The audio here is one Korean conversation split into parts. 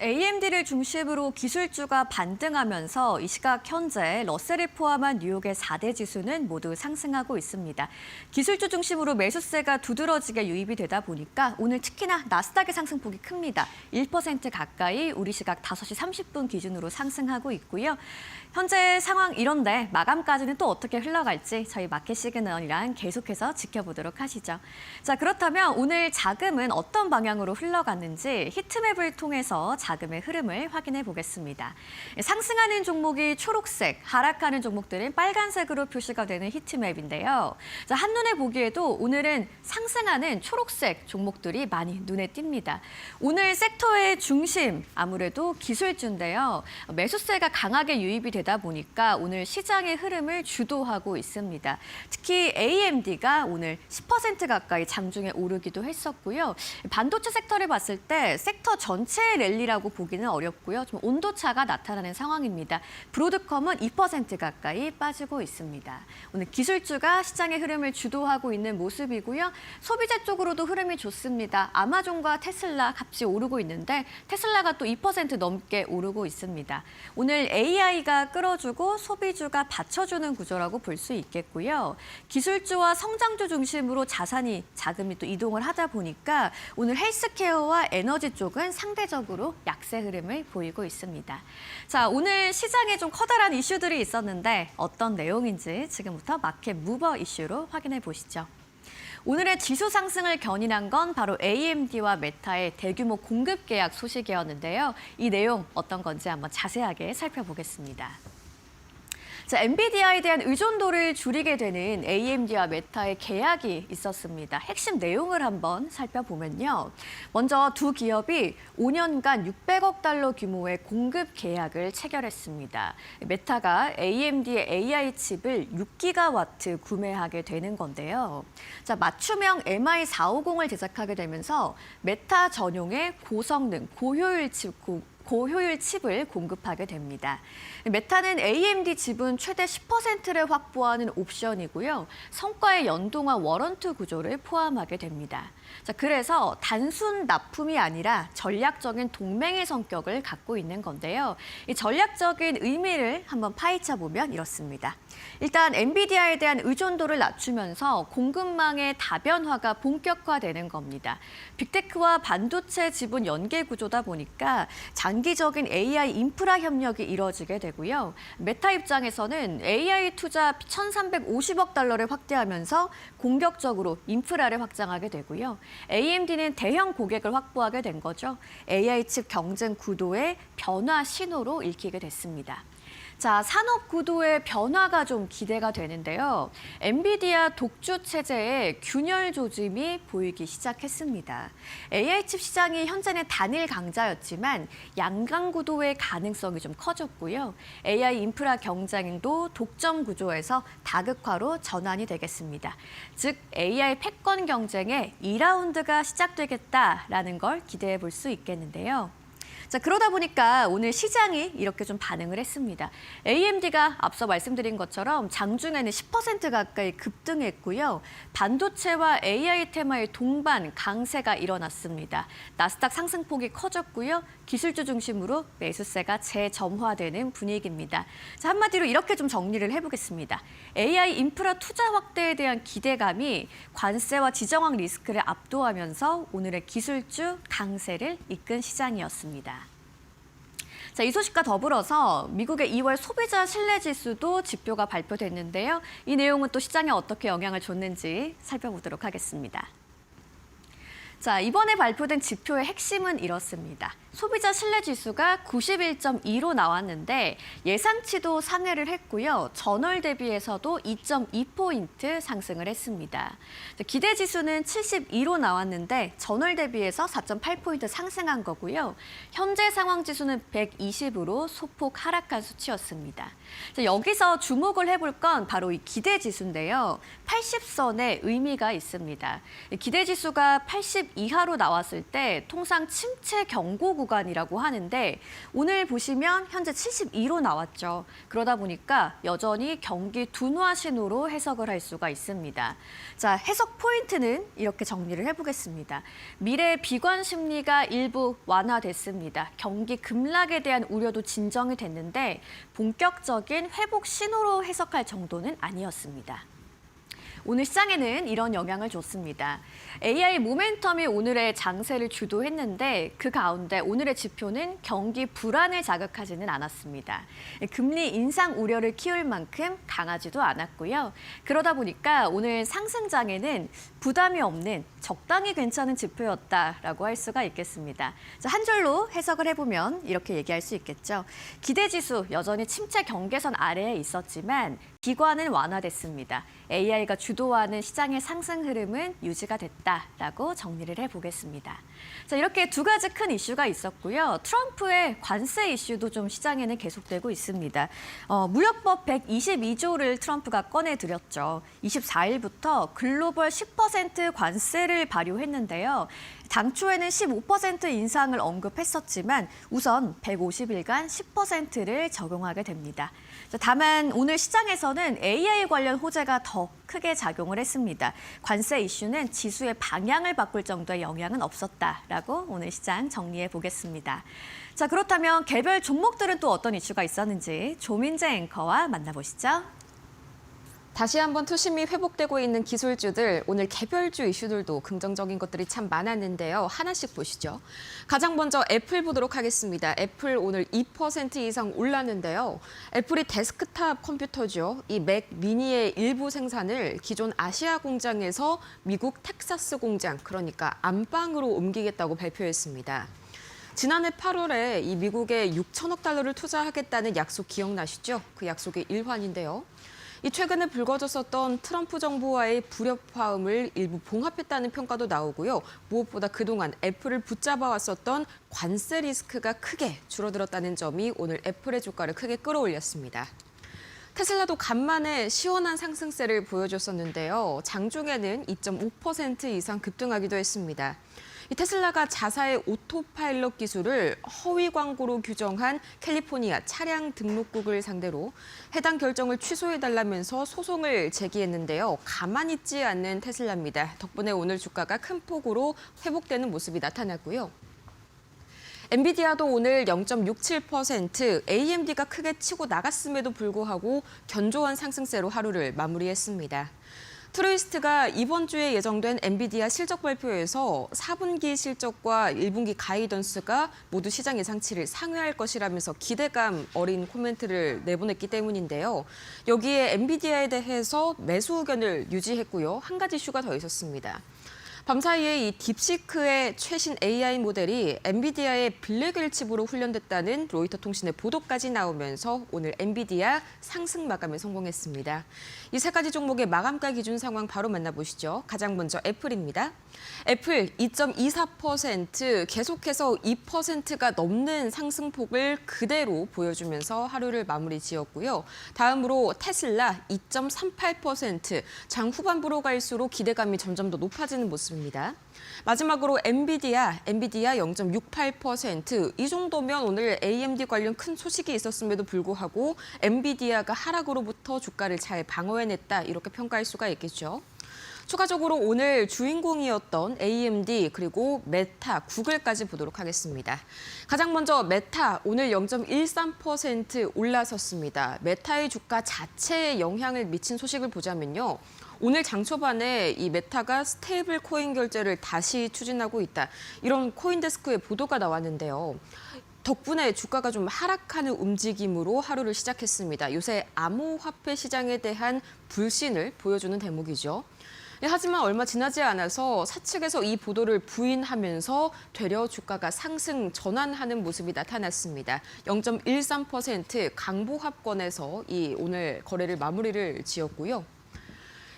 AMD를 중심으로 기술주가 반등하면서 이 시각 현재 러셀을 포함한 뉴욕의 4대 지수는 모두 상승하고 있습니다. 기술주 중심으로 매수세가 두드러지게 유입이 되다 보니까 오늘 특히나 나스닥의 상승폭이 큽니다. 1% 가까이 우리 시각 5시 30분 기준으로 상승하고 있고요. 현재 상황 이런데 마감까지는 또 어떻게 흘러갈지 저희 마켓 시그널이랑 계속해서 지켜보도록 하시죠. 자, 그렇다면 오늘 자금은 어떤 방향으로 흘러갔는지 히트맵을 통해서 자금의 흐름을 확인해 보겠습니다. 상승하는 종목이 초록색, 하락하는 종목들은 빨간색으로 표시가 되는 히트맵인데요. 자, 한눈에 보기에도 오늘은 상승하는 초록색 종목들이 많이 눈에 띕니다. 오늘 섹터의 중심, 아무래도 기술주인데요. 매수세가 강하게 유입이 되다 보니까 오늘 시장의 흐름을 주도하고 있습니다. 특히 AMD가 오늘 10% 가까이 장중에 오르기도 했었고요. 반도체 섹터를 봤을 때 섹터 전체의 랠리라고 보기는 어렵고요. 좀 온도차가 나타나는 상황입니다. 브로드컴은 2% 가까이 빠지고 있습니다. 오늘 기술주가 시장의 흐름을 주도하고 있는 모습이고요. 소비재 쪽으로도 흐름이 좋습니다. 아마존과 테슬라 같이 오르고 있는데 테슬라가 또 2% 넘게 오르고 있습니다. 오늘 AI가 끌어주고 소비주가 받쳐주는 구조라고 볼 수 있겠고요. 기술주와 성장주 중심으로 자금이 또 이동을 하다 보니까 오늘 헬스케어와 에너지 쪽은 상대적으로 약세 흐름을 보이고 있습니다. 자, 오늘 시장에 좀 커다란 이슈들이 있었는데 어떤 내용인지 지금부터 마켓 무버 이슈로 확인해 보시죠. 오늘의 지수 상승을 견인한 건 바로 AMD와 메타의 대규모 공급 계약 소식이었는데요. 이 내용 어떤 건지 한번 자세하게 살펴보겠습니다. 자, 엔비디아에 대한 의존도를 줄이게 되는 AMD와 메타의 계약이 있었습니다. 핵심 내용을 한번 살펴보면요. 먼저 두 기업이 5년간 600억 달러 규모의 공급 계약을 체결했습니다. 메타가 AMD의 AI 칩을 6기가와트 구매하게 되는 건데요. 자, 맞춤형 MI450을 제작하게 되면서 메타 전용의 고성능, 고효율 칩을 공급하게 됩니다. 메타는 AMD 칩은 최대 10%를 확보하는 옵션이고요. 성과의 연동화 워런트 구조를 포함하게 됩니다. 자, 그래서 단순 납품이 아니라 전략적인 동맹의 성격을 갖고 있는 건데요. 이 전략적인 의미를 한번 파헤쳐 보면 이렇습니다. 일단 엔비디아에 대한 의존도를 낮추면서 공급망의 다변화가 본격화되는 겁니다. 빅테크와 반도체 지분 연계 구조다 보니까 장기적인 AI 인프라 협력이 이뤄지게 되고요. 메타 입장에서는 AI 투자 1,350억 달러를 확대하면서 공격적으로 인프라를 확장하게 되고요. AMD는 대형 고객을 확보하게 된 거죠. AI 칩 경쟁 구도의 변화 신호로 읽히게 됐습니다. 자, 산업 구도의 변화가 좀 기대가 되는데요. 엔비디아 독주 체제의 균열 조짐이 보이기 시작했습니다. AI 칩 시장이 현재는 단일 강자였지만 양강 구도의 가능성이 좀 커졌고요. AI 인프라 경쟁도 독점 구조에서 다극화로 전환이 되겠습니다. 즉, AI 패권 경쟁의 2라운드가 시작되겠다라는 걸 기대해 볼 수 있겠는데요. 자, 그러다 보니까 오늘 시장이 이렇게 좀 반응을 했습니다. AMD가 앞서 말씀드린 것처럼 장중에는 10% 가까이 급등했고요. 반도체와 AI 테마의 동반 강세가 일어났습니다. 나스닥 상승폭이 커졌고요. 기술주 중심으로 매수세가 재점화되는 분위기입니다. 자, 한마디로 이렇게 좀 정리를 해보겠습니다. AI 인프라 투자 확대에 대한 기대감이 관세와 지정학 리스크를 압도하면서 오늘의 기술주 강세를 이끈 시장이었습니다. 자, 이 소식과 더불어서 미국의 2월 소비자 신뢰지수도 지표가 발표됐는데요. 이 내용은 또 시장에 어떻게 영향을 줬는지 살펴보도록 하겠습니다. 자, 이번에 발표된 지표의 핵심은 이렇습니다. 소비자 신뢰지수가 91.2로 나왔는데 예상치도 상회를 했고요. 전월 대비해서도 2.2포인트 상승을 했습니다. 기대지수는 72로 나왔는데 전월 대비해서 4.8포인트 상승한 거고요. 현재 상황지수는 120으로 소폭 하락한 수치였습니다. 자, 여기서 주목을 해볼 건 바로 이 기대지수인데요. 80선의 의미가 있습니다. 기대지수가 81 이하로 나왔을 때 통상 침체 경고 구간이라고 하는데 오늘 보시면 현재 72로 나왔죠. 그러다 보니까 여전히 경기 둔화 신호로 해석을 할 수가 있습니다. 자, 해석 포인트는 이렇게 정리를 해보겠습니다. 미래 비관 심리가 일부 완화됐습니다. 경기 급락에 대한 우려도 진정이 됐는데 본격적인 회복 신호로 해석할 정도는 아니었습니다. 오늘 시장에는 이런 영향을 줬습니다. AI 모멘텀이 오늘의 장세를 주도했는데 그 가운데 오늘의 지표는 경기 불안을 자극하지는 않았습니다. 금리 인상 우려를 키울 만큼 강하지도 않았고요. 그러다 보니까 오늘 상승장에는 부담이 없는 적당히 괜찮은 지표였다라고 할 수가 있겠습니다. 자, 한 줄로 해석을 해보면 이렇게 얘기할 수 있겠죠. 기대지수 여전히 침체 경계선 아래에 있었지만 기관은 완화됐습니다. AI가 주도하는 시장의 상승 흐름은 유지가 됐다라고 정리를 해보겠습니다. 자, 이렇게 두 가지 큰 이슈가 있었고요. 트럼프의 관세 이슈도 좀 시장에는 계속되고 있습니다. 무역법 122조를 트럼프가 꺼내들였죠. 24일부터 글로벌 10% 관세를 발효했는데요. 당초에는 15% 인상을 언급했었지만 우선 150일간 10%를 적용하게 됩니다. 다만 오늘 시장에서는 AI 관련 호재가 더 크게 작용을 했습니다. 관세 이슈는 지수의 방향을 바꿀 정도의 영향은 없었다라고 오늘 시장 정리해 보겠습니다. 자, 그렇다면 개별 종목들은 또 어떤 이슈가 있었는지 조민재 앵커와 만나보시죠. 다시 한번 투심이 회복되고 있는 기술주들, 오늘 개별주 이슈들도 긍정적인 것들이 참 많았는데요. 하나씩 보시죠. 가장 먼저 애플 보도록 하겠습니다. 애플 오늘 2% 이상 올랐는데요. 애플이 데스크탑 컴퓨터죠. 이 맥 미니의 일부 생산을 기존 아시아 공장에서 미국 텍사스 공장, 그러니까 안방으로 옮기겠다고 발표했습니다. 지난해 8월에 이 미국에 6천억 달러를 투자하겠다는 약속 기억나시죠? 그 약속의 일환인데요. 이 최근에 불거졌었던 트럼프 정부와의 불협화음을 일부 봉합했다는 평가도 나오고요. 무엇보다 그동안 애플을 붙잡아왔었던 관세 리스크가 크게 줄어들었다는 점이 오늘 애플의 주가를 크게 끌어올렸습니다. 테슬라도 간만에 시원한 상승세를 보여줬었는데요. 장중에는 2.5% 이상 급등하기도 했습니다. 이 테슬라가 자사의 오토파일럿 기술을 허위 광고로 규정한 캘리포니아 차량 등록국을 상대로 해당 결정을 취소해달라면서 소송을 제기했는데요. 가만히 있지 않는 테슬라입니다. 덕분에 오늘 주가가 큰 폭으로 회복되는 모습이 나타났고요. 엔비디아도 오늘 0.67%, AMD가 크게 치고 나갔음에도 불구하고 견조한 상승세로 하루를 마무리했습니다. 트루이스트가 이번 주에 예정된 엔비디아 실적 발표에서 4분기 실적과 1분기 가이던스가 모두 시장 예상치를 상회할 것이라면서 기대감 어린 코멘트를 내보냈기 때문인데요. 여기에 엔비디아에 대해서 매수 의견을 유지했고요. 한 가지 이슈가 더 있었습니다. 밤사이에 이 딥시크의 최신 AI 모델이 엔비디아의 블랙웰 칩으로 훈련됐다는 로이터 통신의 보도까지 나오면서 오늘 엔비디아 상승 마감에 성공했습니다. 이 세 가지 종목의 마감가 기준 상황 바로 만나보시죠. 가장 먼저 애플입니다. 애플 2.24%, 계속해서 2%가 넘는 상승폭을 그대로 보여주면서 하루를 마무리 지었고요. 다음으로 테슬라 2.38%, 장 후반부로 갈수록 기대감이 점점 더 높아지는 모습입니다. 마지막으로 엔비디아 0.68%, 이 정도면 오늘 AMD 관련 큰 소식이 있었음에도 불구하고 엔비디아가 하락으로부터 주가를 잘 방어해냈다, 이렇게 평가할 수가 있겠죠. 추가적으로 오늘 주인공이었던 AMD 그리고 메타, 구글까지 보도록 하겠습니다. 가장 먼저 메타 오늘 0.13% 올라섰습니다. 메타의 주가 자체에 영향을 미친 소식을 보자면요. 오늘 장 초반에 이 메타가 스테이블 코인 결제를 다시 추진하고 있다, 이런 코인데스크의 보도가 나왔는데요. 덕분에 주가가 좀 하락하는 움직임으로 하루를 시작했습니다. 요새 암호화폐 시장에 대한 불신을 보여주는 대목이죠. 하지만 얼마 지나지 않아서 사측에서 이 보도를 부인하면서 되려 주가가 상승 전환하는 모습이 나타났습니다. 0.13% 강보합권에서 이 오늘 거래를 마무리를 지었고요.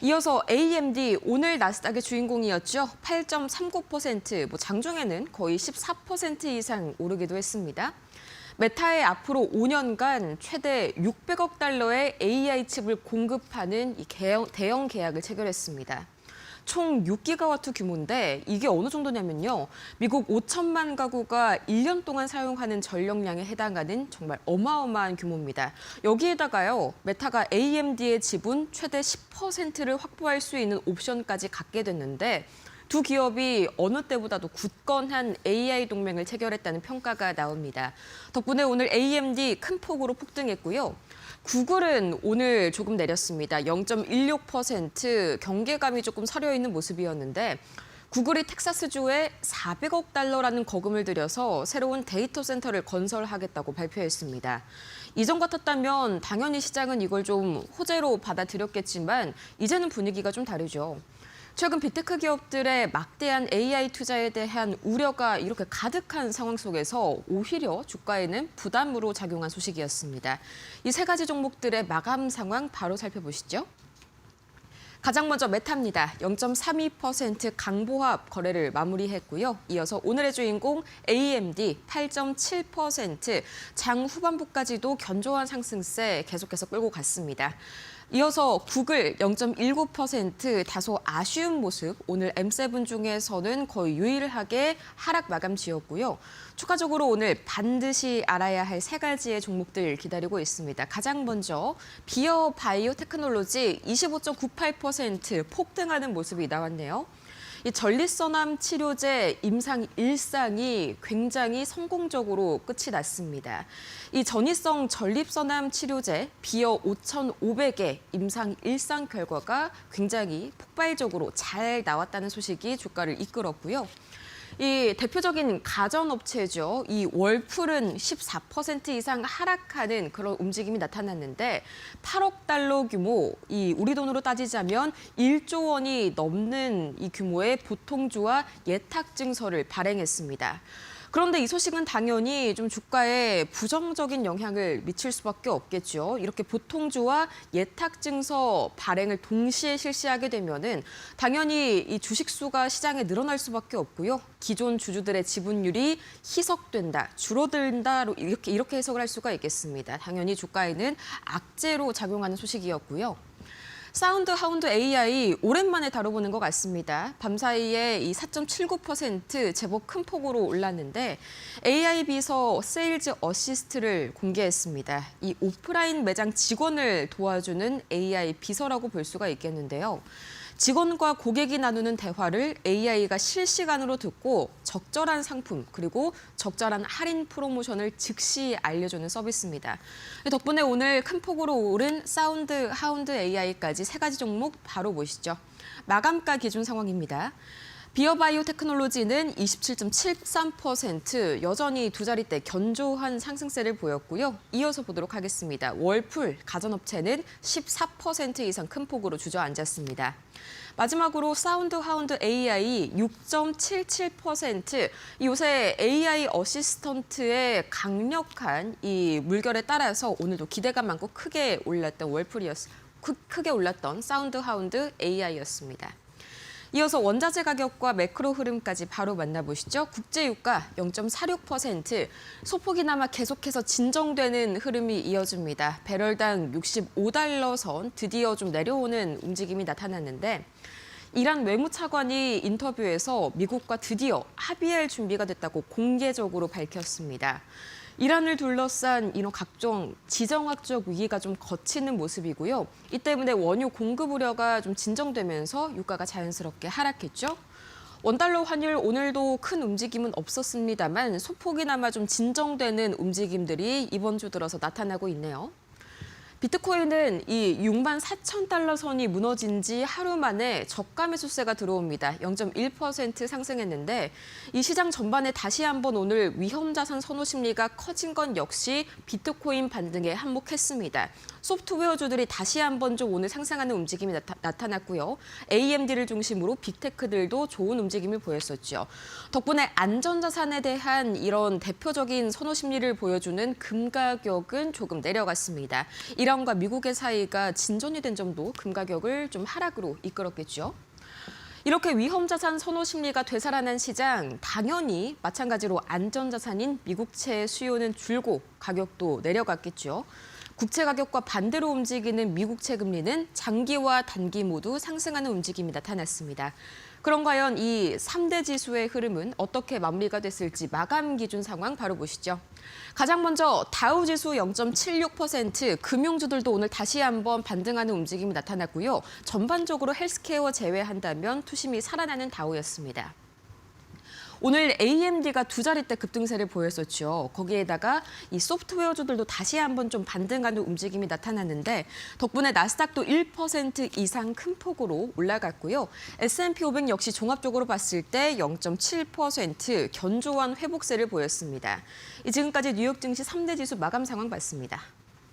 이어서 AMD 오늘 나스닥의 주인공이었죠. 8.39%, 장중에는 거의 14% 이상 오르기도 했습니다. 메타의 앞으로 5년간 최대 600억 달러의 AI 칩을 공급하는 이 대형 계약을 체결했습니다. 총 6기가와트 규모인데 이게 어느 정도냐면요. 미국 5천만 가구가 1년 동안 사용하는 전력량에 해당하는 정말 어마어마한 규모입니다. 여기에다가요. 메타가 AMD의 지분 최대 10%를 확보할 수 있는 옵션까지 갖게 됐는데 두 기업이 어느 때보다도 굳건한 AI 동맹을 체결했다는 평가가 나옵니다. 덕분에 오늘 AMD 큰 폭으로 폭등했고요. 구글은 오늘 조금 내렸습니다. 0.16% 경계감이 조금 서려 있는 모습이었는데 구글이 텍사스주에 400억 달러라는 거금을 들여서 새로운 데이터 센터를 건설하겠다고 발표했습니다. 이전 같았다면 당연히 시장은 이걸 좀 호재로 받아들였겠지만 이제는 분위기가 좀 다르죠. 최근 빅테크 기업들의 막대한 AI 투자에 대한 우려가 이렇게 가득한 상황 속에서 오히려 주가에는 부담으로 작용한 소식이었습니다. 이 세 가지 종목들의 마감 상황 바로 살펴보시죠. 가장 먼저 메타입니다. 0.32% 강보합 거래를 마무리했고요. 이어서 오늘의 주인공 AMD 8.7%, 장 후반부까지도 견조한 상승세 계속해서 끌고 갔습니다. 이어서 구글 0.19% 다소 아쉬운 모습, 오늘 M7 중에서는 거의 유일하게 하락 마감 지었고요. 추가적으로 오늘 반드시 알아야 할 세 가지의 종목들 기다리고 있습니다. 가장 먼저 비어 바이오 테크놀로지 25.98% 폭등하는 모습이 나왔네요. 이 전립선암 치료제 임상 1상이 굉장히 성공적으로 끝이 났습니다. 이 전이성 전립선암 치료제 비어 5,500의 임상 1상 결과가 굉장히 폭발적으로 잘 나왔다는 소식이 주가를 이끌었고요. 이 대표적인 가전업체죠. 이 월풀은 14% 이상 하락하는 그런 움직임이 나타났는데 8억 달러 규모, 이 우리 돈으로 따지자면 1조 원이 넘는 이 규모의 보통주와 예탁 증서를 발행했습니다. 그런데 이 소식은 당연히 좀 주가에 부정적인 영향을 미칠 수밖에 없겠죠. 이렇게 보통주와 예탁 증서 발행을 동시에 실시하게 되면은 당연히 이 주식 수가 시장에 늘어날 수밖에 없고요. 기존 주주들의 지분율이 희석된다, 줄어든다 이렇게 해석을 할 수가 있겠습니다. 당연히 주가에는 악재로 작용하는 소식이었고요. 사운드 하운드 AI 오랜만에 다뤄보는 것 같습니다. 밤사이에 이 4.79% 제법 큰 폭으로 올랐는데 AI 비서 세일즈 어시스트를 공개했습니다. 이 오프라인 매장 직원을 도와주는 AI 비서라고 볼 수가 있겠는데요. 직원과 고객이 나누는 대화를 AI가 실시간으로 듣고 적절한 상품 그리고 적절한 할인 프로모션을 즉시 알려주는 서비스입니다. 덕분에 오늘 큰 폭으로 오른 사운드 하운드 AI까지 세 가지 종목 바로 보시죠. 마감가 기준 상황입니다. 비어바이오 테크놀로지는 27.73%, 여전히 두 자릿대 견조한 상승세를 보였고요. 이어서 보도록 하겠습니다. 월풀, 가전업체는 14% 이상 큰 폭으로 주저앉았습니다. 마지막으로 사운드 하운드 AI 6.77%, 요새 AI 어시스턴트의 강력한 이 물결에 따라서 오늘도 기대감 많고 크게 올랐던 크게 올랐던 사운드 하운드 AI였습니다. 이어서 원자재 가격과 매크로 흐름까지 바로 만나보시죠. 국제유가 0.46%, 소폭이나마 계속해서 진정되는 흐름이 이어집니다. 배럴당 65달러 선 드디어 좀 내려오는 움직임이 나타났는데 이란 외무차관이 인터뷰에서 미국과 드디어 합의할 준비가 됐다고 공개적으로 밝혔습니다. 이란을 둘러싼 이런 각종 지정학적 위기가 좀 거치는 모습이고요. 이 때문에 원유 공급 우려가 좀 진정되면서 유가가 자연스럽게 하락했죠. 원달러 환율 오늘도 큰 움직임은 없었습니다만 소폭이나마 좀 진정되는 움직임들이 이번 주 들어서 나타나고 있네요. 비트코인은 이 64,000달러 선이 무너진 지 하루 만에 저가 매수세가 들어옵니다. 0.1% 상승했는데 이 시장 전반에 다시 한번 오늘 위험자산 선호 심리가 커진 건 역시 비트코인 반등에 한몫했습니다. 소프트웨어주들이 다시 한번 좀 오늘 상승하는 움직임이 나타났고요. AMD를 중심으로 빅테크들도 좋은 움직임을 보였었죠. 덕분에 안전자산에 대한 이런 대표적인 선호 심리를 보여주는 금 가격은 조금 내려갔습니다. 이란과 미국의 사이가 진전이 된 점도 금 가격을 좀 하락으로 이끌었겠죠. 이렇게 위험자산 선호 심리가 되살아난 시장, 당연히 마찬가지로 안전자산인 미국채 수요는 줄고 가격도 내려갔겠죠. 국채 가격과 반대로 움직이는 미국채 금리는 장기와 단기 모두 상승하는 움직임이 나타났습니다. 그럼 과연 이 3대 지수의 흐름은 어떻게 마무리가 됐을지 마감 기준 상황 바로 보시죠. 가장 먼저 다우지수 0.76%, 금융주들도 오늘 다시 한번 반등하는 움직임이 나타났고요. 전반적으로 헬스케어 제외한다면 투심이 살아나는 다우였습니다. 오늘 AMD가 두 자릿대 급등세를 보였었죠. 거기에다가 이 소프트웨어주들도 다시 한번 좀 반등하는 움직임이 나타났는데 덕분에 나스닥도 1% 이상 큰 폭으로 올라갔고요. S&P 500 역시 종합적으로 봤을 때 0.7% 견조한 회복세를 보였습니다. 지금까지 뉴욕 증시 3대 지수 마감 상황 봤습니다.